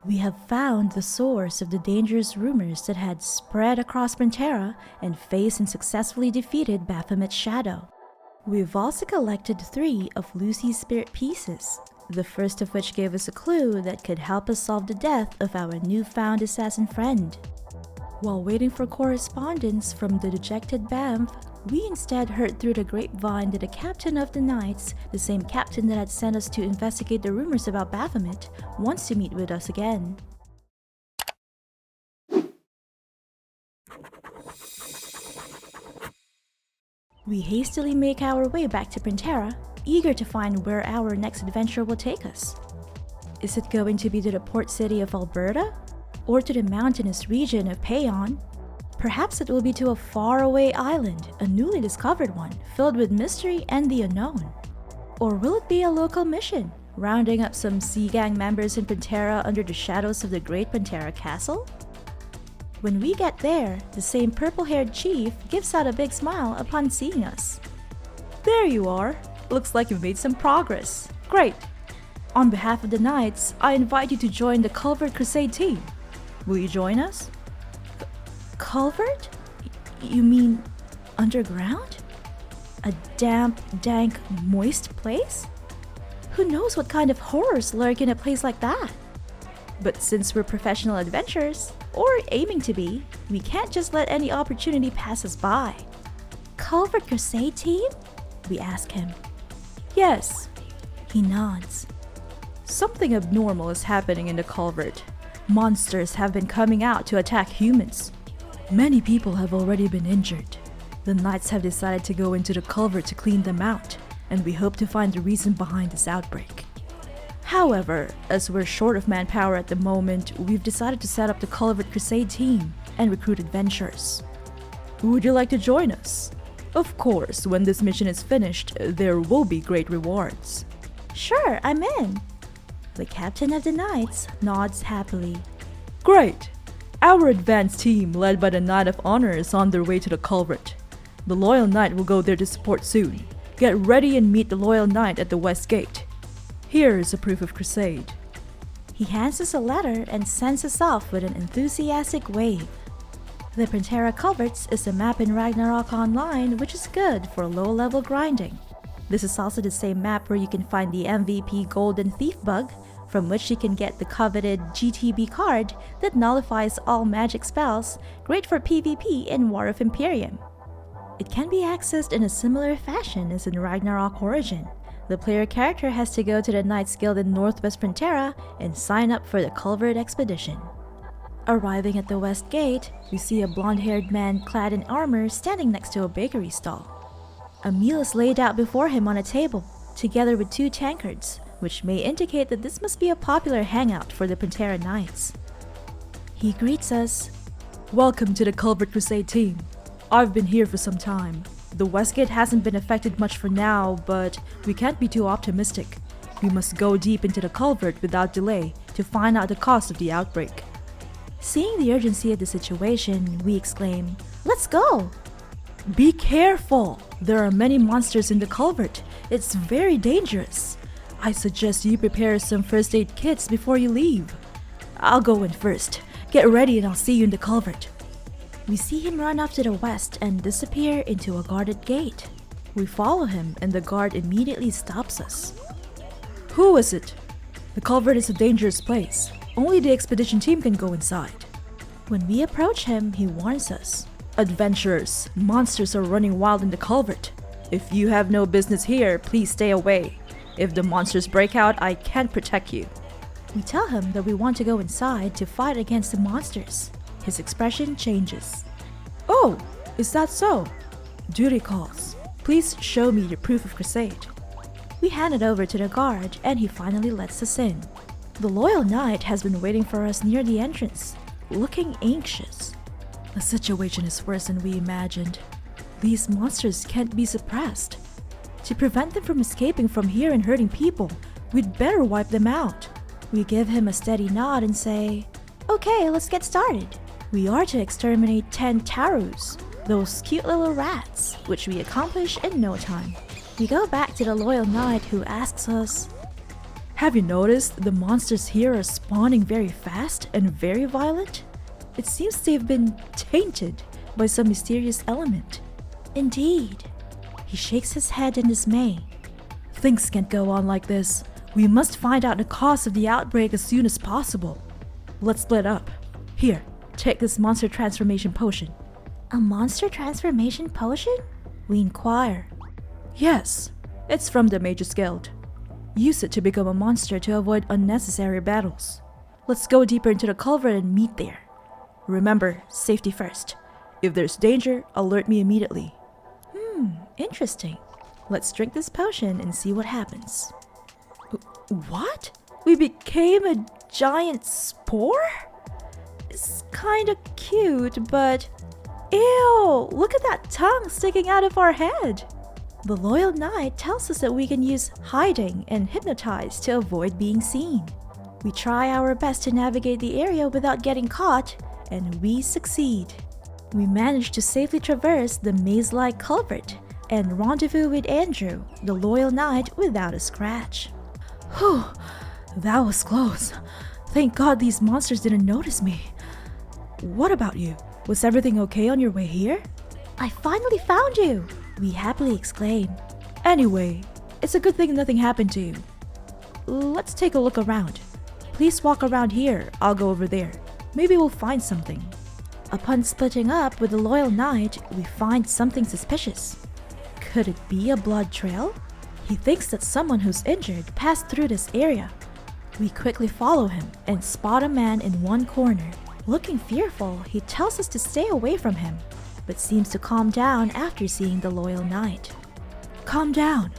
We have found the source of the dangerous rumors that had spread across Prontera and faced and successfully defeated Baphomet's shadow. We've also collected 3 of Lucy's spirit pieces, the first of which gave us a clue that could help us solve the death of our newfound assassin friend. While waiting for correspondence from the dejected Banff, we instead heard through the grapevine that the captain of the Knights, the same captain that had sent us to investigate the rumors about Baphomet, wants to meet with us again. We hastily make our way back to Prontera, eager to find where our next adventure will take us. Is it going to be to the port city of Alberta? Or to the mountainous region of Payon? Perhaps it will be to a faraway island, a newly discovered one, filled with mystery and the unknown. Or will it be a local mission, rounding up some sea gang members in Prontera under the shadows of the great Prontera castle? When we get there, the same purple-haired chief gives out a big smile upon seeing us. There you are! Looks like you've made some progress. Great! On behalf of the Knights, I invite you to join the Culvert Crusade Team. Will you join us? Culvert? You mean underground? A damp, dank, moist place? Who knows what kind of horrors lurk in a place like that? But since we're professional adventurers, or aiming to be, we can't just let any opportunity pass us by. Culvert Crusade Team? We ask him. Yes. He nods. Something abnormal is happening in the culvert. Monsters have been coming out to attack humans. Many people have already been injured. The Knights have decided to go into the culvert to clean them out, and we hope to find the reason behind this outbreak. However, as we're short of manpower at the moment, we've decided to set up the Culvert Crusade Team and recruit adventurers. Would you like to join us? Of course, when this mission is finished, there will be great rewards. Sure, I'm in. The captain of the Knights nods happily. Great! Our advanced team, led by the Knight of Honor, is on their way to the culvert. The Loyal Knight will go there to support soon. Get ready and meet the Loyal Knight at the West Gate. Here is a proof of crusade. He hands us a letter and sends us off with an enthusiastic wave. The Prontera Culverts is a map in Ragnarok Online which is good for low-level grinding. This is also the same map where you can find the MVP Golden Thief bug, from which you can get the coveted GTB card that nullifies all magic spells, great for PvP in War of Imperium. It can be accessed in a similar fashion as in Ragnarok Origin. The player character has to go to the Knights Guild in Northwest Prontera and sign up for the Culvert Expedition. Arriving at the West Gate, we see a blonde-haired man clad in armor standing next to a bakery stall. A meal is laid out before him on a table, together with 2 tankards, which may indicate that this must be a popular hangout for the Prontera Knights. He greets us. Welcome to the Culvert Crusade Team. I've been here for some time. The Westgate hasn't been affected much for now, but we can't be too optimistic. We must go deep into the culvert without delay to find out the cause of the outbreak. Seeing the urgency of the situation, we exclaim, "Let's go!" Be careful! There are many monsters in the culvert. It's very dangerous. I suggest you prepare some first aid kits before you leave. I'll go in first. Get ready and I'll see you in the culvert. We see him run off to the west and disappear into a guarded gate. We follow him and the guard immediately stops us. Who is it? The culvert is a dangerous place. Only the expedition team can go inside. When we approach him, he warns us. Adventurers, monsters are running wild in the culvert. If you have no business here, please stay away. If the monsters break out, I can't protect you. We tell him that we want to go inside to fight against the monsters. His expression changes. Oh, is that so? Duty calls. Please show me your proof of crusade. We hand it over to the guard and he finally lets us in. The Loyal Knight has been waiting for us near the entrance, looking anxious. The situation is worse than we imagined. These monsters can't be suppressed. To prevent them from escaping from here and hurting people, we'd better wipe them out. We give him a steady nod and say, "Okay, let's get started." We are to exterminate 10 tarus, those cute little rats, which we accomplish in no time. We go back to the Loyal Knight who asks us, Have you noticed the monsters here are spawning very fast and very violent? It seems they've been tainted by some mysterious element. Indeed. He shakes his head in dismay. Things can't go on like this. We must find out the cause of the outbreak as soon as possible. Let's split up. Here, take this monster transformation potion. A monster transformation potion? We inquire. Yes, it's from the Mage's Guild. Use it to become a monster to avoid unnecessary battles. Let's go deeper into the culvert and meet there. Remember, safety first. If there's danger, alert me immediately. Interesting. Let's drink this potion and see what happens. What? We became a giant spore? It's kinda cute, but... Ew! Look at that tongue sticking out of our head! The Loyal Knight tells us that we can use hiding and hypnotize to avoid being seen. We try our best to navigate the area without getting caught, and we succeed. We manage to safely traverse the maze-like culvert and rendezvous with Andrew, the Loyal Knight, without a scratch. Whew, that was close. Thank God these monsters didn't notice me. What about you? Was everything okay on your way here? I finally found you! We happily exclaim. Anyway, it's a good thing nothing happened to you. Let's take a look around. Please walk around here, I'll go over there. Maybe we'll find something. Upon splitting up with the Loyal Knight, we find something suspicious. Could it be a blood trail? He thinks that someone who's injured passed through this area. We quickly follow him and spot a man in one corner. Looking fearful, he tells us to stay away from him, but seems to calm down after seeing the Loyal Knight. Calm down.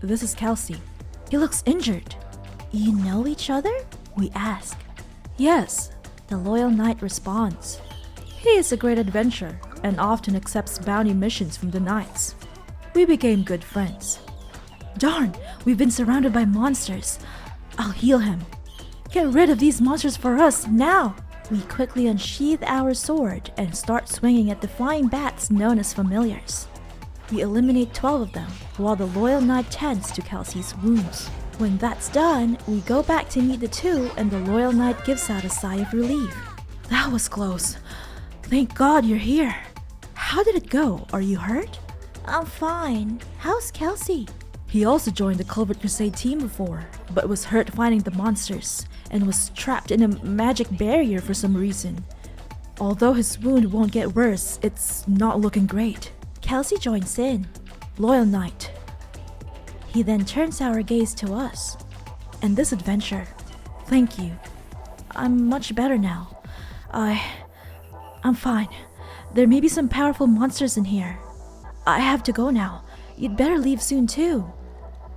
This is Kelsey. He looks injured. You know each other? We ask. Yes, the Loyal Knight responds. He is a great adventurer and often accepts bounty missions from the knights. We became good friends. Darn, we've been surrounded by monsters. I'll heal him. Get rid of these monsters for us, now! We quickly unsheath our sword and start swinging at the flying bats known as familiars. We eliminate 12 of them, while the Loyal Knight tends to Kelsey's wounds. When that's done, we go back to meet the two and the Loyal Knight gives out a sigh of relief. That was close. Thank God you're here. How did it go? Are you hurt? I'm fine. How's Kelsey? He also joined the Culvert Crusade Team before, but was hurt fighting the monsters and was trapped in a magic barrier for some reason. Although his wound won't get worse, it's not looking great. Kelsey joins in. Loyal Knight. He then turns our gaze to us. And this adventure. Thank you. I'm much better now. I'm fine. There may be some powerful monsters in here. I have to go now. You'd better leave soon too.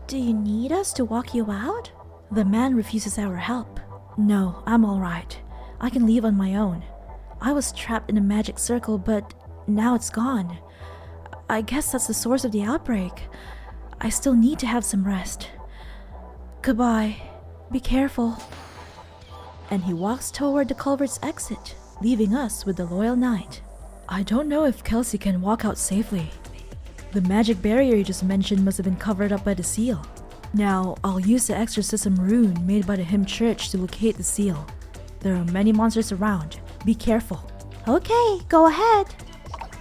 Do you need us to walk you out? The man refuses our help. No, I'm alright. I can leave on my own. I was trapped in a magic circle, but now it's gone. I guess that's the source of the outbreak. I still need to have some rest. Goodbye. Be careful. And he walks toward the culvert's exit, leaving us with the Loyal Knight. I don't know if Kelsey can walk out safely. The magic barrier you just mentioned must have been covered up by the seal. Now, I'll use the exorcism rune made by the Heim church to locate the seal. There are many monsters around. Be careful. Okay, go ahead.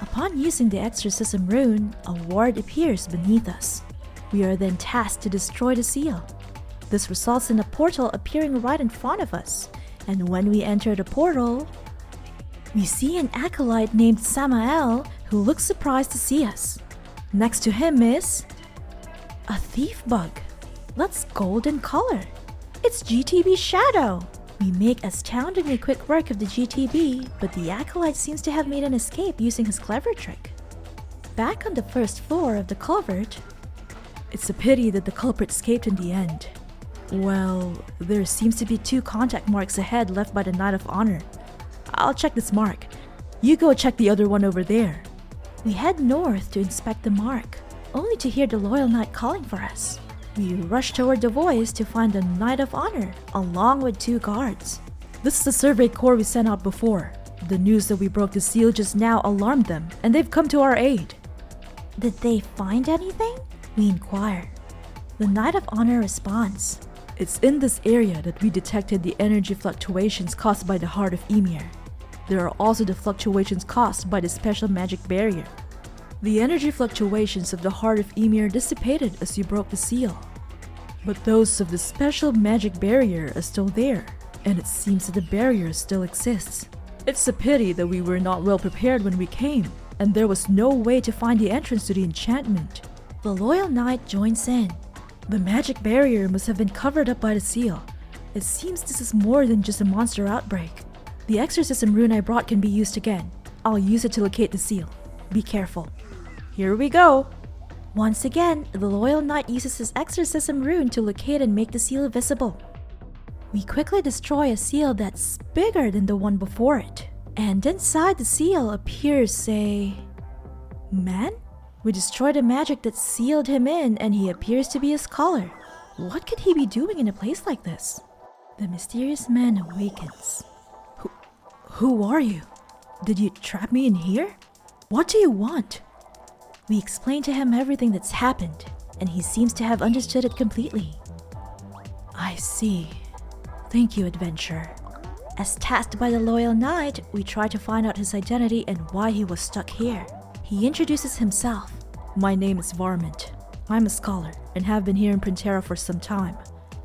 Upon using the exorcism rune, a ward appears beneath us. We are then tasked to destroy the seal. This results in a portal appearing right in front of us, and when we enter the portal, we see an acolyte named Samael who looks surprised to see us. Next to him is a thief bug. That's golden color. It's GTB Shadow. We make astoundingly quick work of the GTB, but the acolyte seems to have made an escape using his clever trick. Back on the first floor of the culvert, it's a pity that the culprit escaped in the end. Well, there seems to be 2 contact marks ahead left by the Knight of Honor. I'll check this mark. You go check the other one over there. We head north to inspect the mark, only to hear the Loyal Knight calling for us. We rush toward the voice to find the Knight of Honor, along with 2 guards. This is the survey corps we sent out before. The news that we broke the seal just now alarmed them, and they've come to our aid. Did they find anything? We inquire. The Knight of Honor responds. It's in this area that we detected the energy fluctuations caused by the Heart of Ymir. There are also the fluctuations caused by the special magic barrier. The energy fluctuations of the Heart of Ymir dissipated as you broke the seal. But those of the special magic barrier are still there, and it seems that the barrier still exists. It's a pity that we were not well prepared when we came, and there was no way to find the entrance to the enchantment. The loyal knight joins in. The magic barrier must have been covered up by the seal. It seems this is more than just a monster outbreak. The exorcism rune I brought can be used again. I'll use it to locate the seal. Be careful. Here we go! Once again, the loyal knight uses his exorcism rune to locate and make the seal visible. We quickly destroy a seal that's bigger than the one before it. And inside the seal appears a... man? We destroy the magic that sealed him in and he appears to be a scholar. What could he be doing in a place like this? The mysterious man awakens. Who are you? Did you trap me in here? What do you want? We explain to him everything that's happened, and he seems to have understood it completely. I see. Thank you, adventurer. As tasked by the loyal knight, we try to find out his identity and why he was stuck here. He introduces himself. My name is Varmundt. I'm a scholar and have been here in Prontera for some time.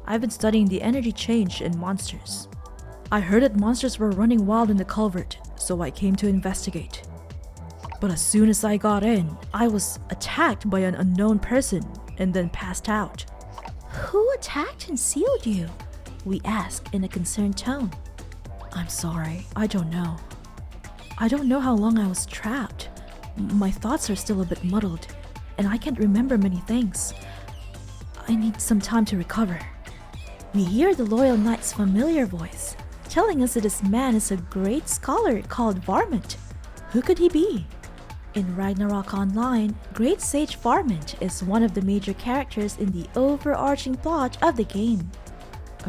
I've been studying the energy change in monsters. I heard that monsters were running wild in the culvert, so I came to investigate. But as soon as I got in, I was attacked by an unknown person and then passed out. Who attacked and sealed you? We ask in a concerned tone. I'm sorry, I don't know. I don't know how long I was trapped. My thoughts are still a bit muddled, and I can't remember many things. I need some time to recover. We hear the loyal knight's familiar voice, telling us that this man is a great scholar called Varmundt. Who could he be? In Ragnarok Online, Great Sage Varmundt is one of the major characters in the overarching plot of the game.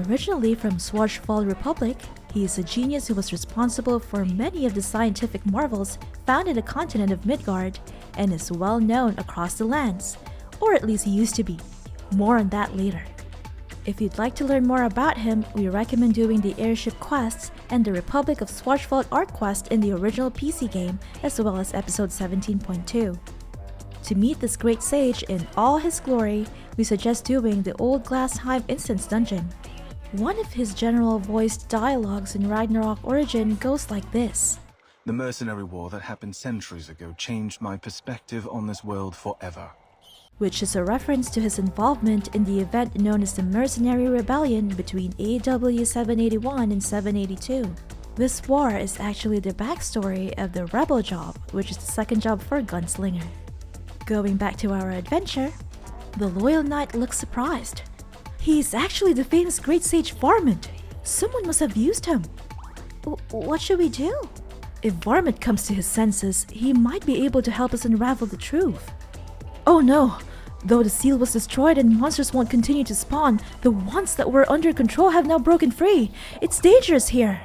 Originally from Schwarzwald Republic, he is a genius who was responsible for many of the scientific marvels found in the continent of Midgard and is well known across the lands, or at least he used to be. More on that later. If you'd like to learn more about him, we recommend doing the airship quests and the Republic of Schwarzwald art quest in the original PC game, as well as episode 17.2. To meet this great sage in all his glory, we suggest doing the old Glast Heim instance dungeon. One of his general voiced dialogues in Ragnarok Origin goes like this. The mercenary war that happened centuries ago changed my perspective on this world forever. Which is a reference to his involvement in the event known as the Mercenary Rebellion between AW 781 and 782. This war is actually the backstory of the Rebel job, which is the second job for Gunslinger. Going back to our adventure, the loyal knight looks surprised. He is actually the famous Great Sage Varmundt. Someone must have used him. What should we do? If Varmundt comes to his senses, he might be able to help us unravel the truth. Oh no! Though the seal was destroyed and monsters won't continue to spawn, the ones that were under control have now broken free. It's dangerous here.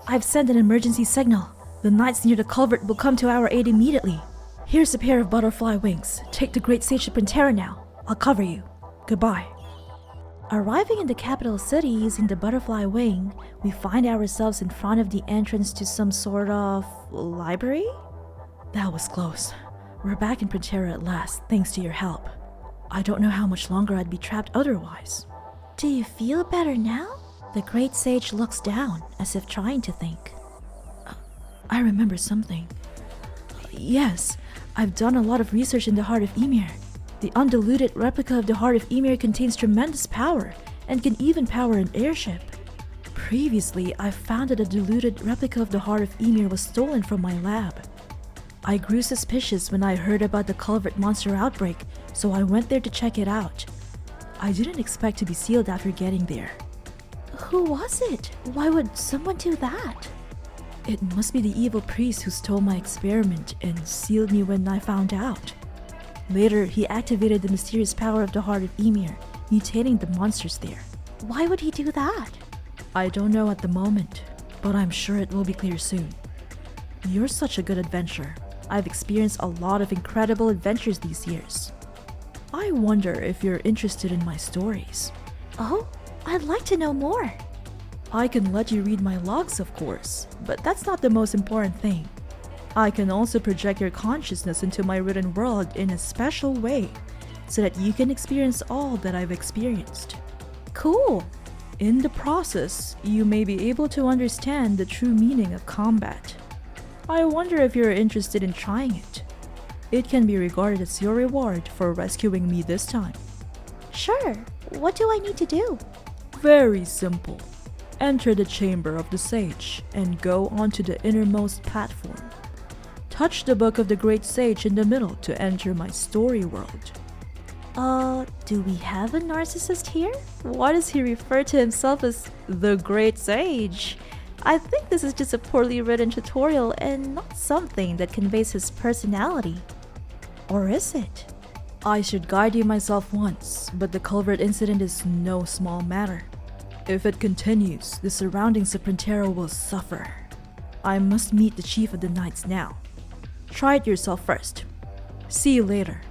I've sent an emergency signal. The knights near the culvert will come to our aid immediately. Here's a pair of butterfly wings. Take the Great Sage to Prontera now. I'll cover you. Goodbye. Arriving in the capital city using the butterfly wing, we find ourselves in front of the entrance to some sort of library? That was close. We're back in Prontera at last, thanks to your help. I don't know how much longer I'd be trapped otherwise. Do you feel better now? The Great Sage looks down, as if trying to think. I remember something. Yes, I've done a lot of research in the Heart of Ymir. The undiluted replica of the Heart of Ymir contains tremendous power, and can even power an airship. Previously, I found that a diluted replica of the Heart of Ymir was stolen from my lab. I grew suspicious when I heard about the Culvert monster outbreak, so I went there to check it out. I didn't expect to be sealed after getting there. Who was it? Why would someone do that? It must be the evil priest who stole my experiment and sealed me when I found out. Later, he activated the mysterious power of the Heart of Ymir, mutating the monsters there. Why would he do that? I don't know at the moment, but I'm sure it will be clear soon. You're such a good adventurer. I've experienced a lot of incredible adventures these years. I wonder if you're interested in my stories. Oh? I'd like to know more. I can let you read my logs, of course, but that's not the most important thing. I can also project your consciousness into my written world in a special way, so that you can experience all that I've experienced. Cool! In the process, you may be able to understand the true meaning of combat. I wonder if you're interested in trying it. It can be regarded as your reward for rescuing me this time. Sure. What do I need to do? Very simple. Enter the chamber of the sage and go onto the innermost platform. Touch the book of the great sage in the middle to enter my story world. Do we have a narcissist here? Why does he refer to himself as the great sage? I think this is just a poorly written tutorial and not something that conveys his personality. Or is it? I should guide you myself once, but the Culvert incident is no small matter. If it continues, the surroundings of Prontera will suffer. I must meet the chief of the knights now. Try it yourself first. See you later.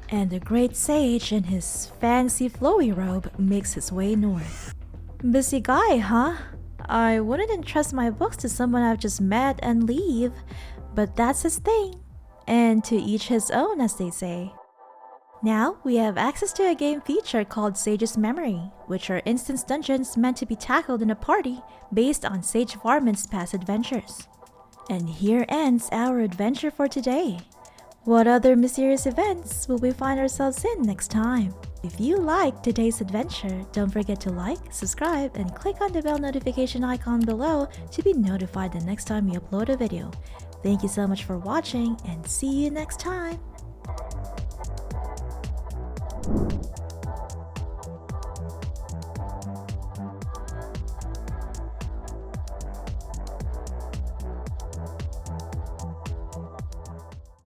And the great sage in his fancy flowy robe makes his way north. Busy guy, huh? I wouldn't entrust my books to someone I've just met and leave, but that's his thing. And to each his own, as they say. Now, we have access to a game feature called Sage's Memory, which are instance dungeons meant to be tackled in a party based on Sage Varmundt's past adventures. And here ends our adventure for today. What other mysterious events will we find ourselves in next time? If you liked today's adventure, don't forget to like, subscribe, and click on the bell notification icon below to be notified the next time we upload a video. Thank you so much for watching, and see you next time!